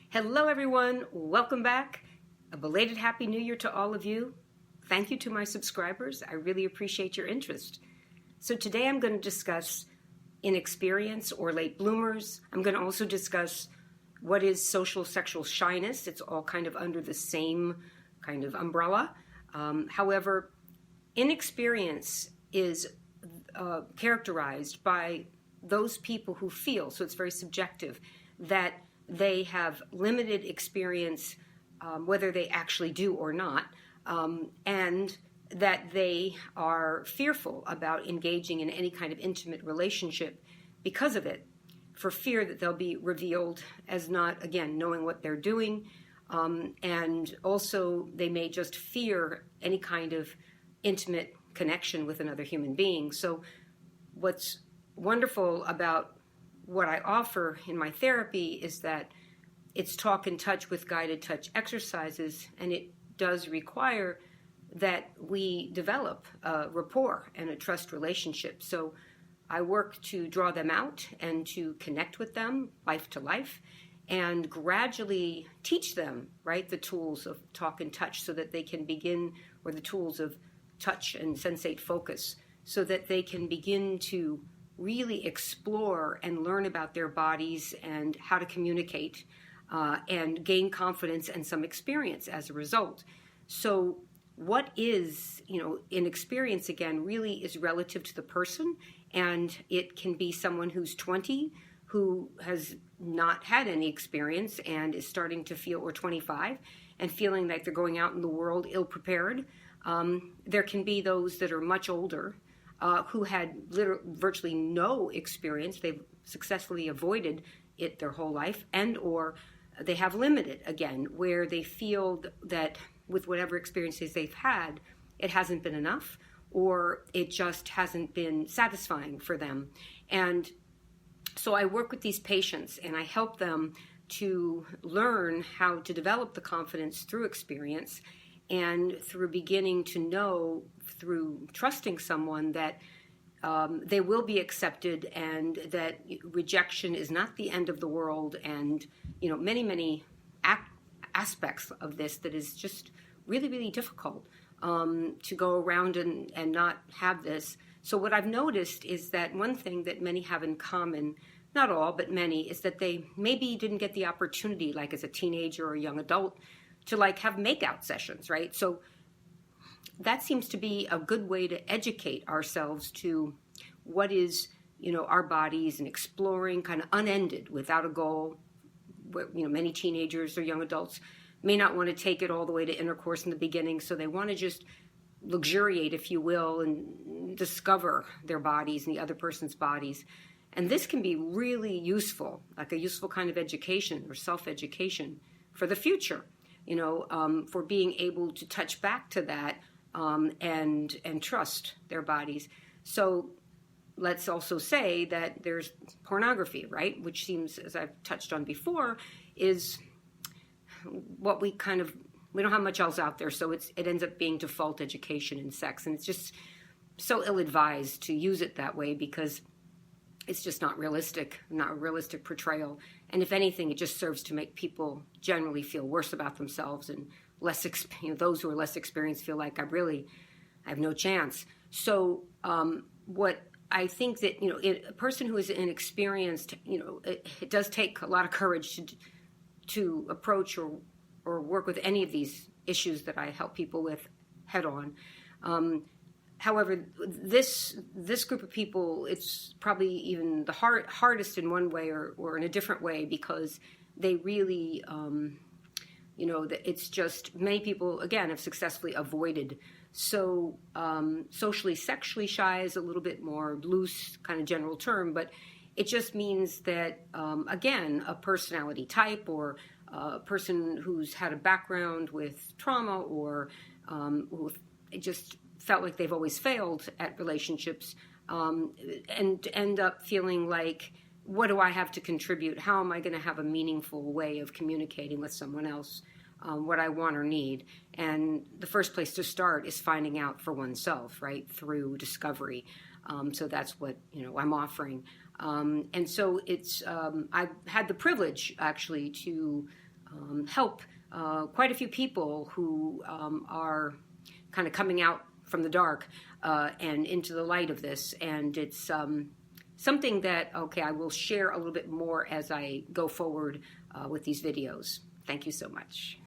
Hello, everyone. Welcome back. A belated Happy New Year to all of you. Thank you to my subscribers. I really appreciate your interest. So today I'm going to discuss inexperience or late bloomers. I'm going to also discuss what is social sexual shyness. It's all kind of under the same kind of umbrella. However, inexperience is characterized by those people who feel, so it's very subjective, that they have limited experience, whether they actually do or not, and that they are fearful about engaging in any kind of intimate relationship because of it, for fear that they'll be revealed as not, again, knowing what they're doing, and also they may just fear any kind of intimate connection with another human being. So what's wonderful about what I offer in my therapy is that it's talk and touch with guided touch exercises, and it does require that we develop a rapport and a trust relationship. So I work to draw them out and to connect with them life to life and gradually teach them, right, the tools of talk and touch so that they can begin, or the tools of touch and sensate focus, so that they can begin to really explore and learn about their bodies and how to communicate and gain confidence and some experience as a result. So what is, inexperience, again, really is relative to the person, and it can be someone who's 20 who has not had any experience and is starting to feel, or 25, and feeling like they're going out in the world ill-prepared. There can be those that are much older who had virtually no experience. They've successfully avoided it their whole life, and or they have limited, again, where they feel that with whatever experiences they've had, it hasn't been enough, or it just hasn't been satisfying for them. And so I work with these patients and I help them to learn how to develop the confidence through experience and through beginning to know, through trusting someone, that they will be accepted and that rejection is not the end of the world, and many aspects of this that is just really, really difficult to go around and not have this. So what I've noticed is that one thing that many have in common, not all, but many, is that they maybe didn't get the opportunity, like as a teenager or a young adult, to have makeout sessions, right? So that seems to be a good way to educate ourselves to what is, our bodies, and exploring kind of unended without a goal. Many teenagers or young adults may not want to take it all the way to intercourse in the beginning, so they want to just luxuriate, if you will, and discover their bodies and the other person's bodies. And this can be really useful, like a useful kind of education or self-education for the future, for being able to touch back to that and trust their bodies. So let's also say that there's pornography, right? Which seems, as I've touched on before, is what we don't have much else out there. So it ends up being default education in sex. And it's just so ill-advised to use it that way, because it's just not a realistic portrayal. And if anything, it just serves to make people generally feel worse about themselves, and those who are less experienced feel like I have no chance. So what I think that, a person who is inexperienced, it does take a lot of courage to approach or work with any of these issues that I help people with head on. However, this group of people, it's probably even the hardest in one way or in a different way, because they really, it's just many people, again, have successfully avoided. So socially, sexually shy is a little bit more loose kind of general term, but it just means that, again, a personality type, or a person who's had a background with trauma, or who just felt like they've always failed at relationships, and end up feeling like, what do I have to contribute? How am I going to have a meaningful way of communicating with someone else what I want or need? And the first place to start is finding out for oneself, right, through discovery. So that's what I'm offering. And so it's I've had the privilege actually to help quite a few people who are kind of coming out from the dark and into the light of this. And it's something that, I will share a little bit more as I go forward with these videos. Thank you so much.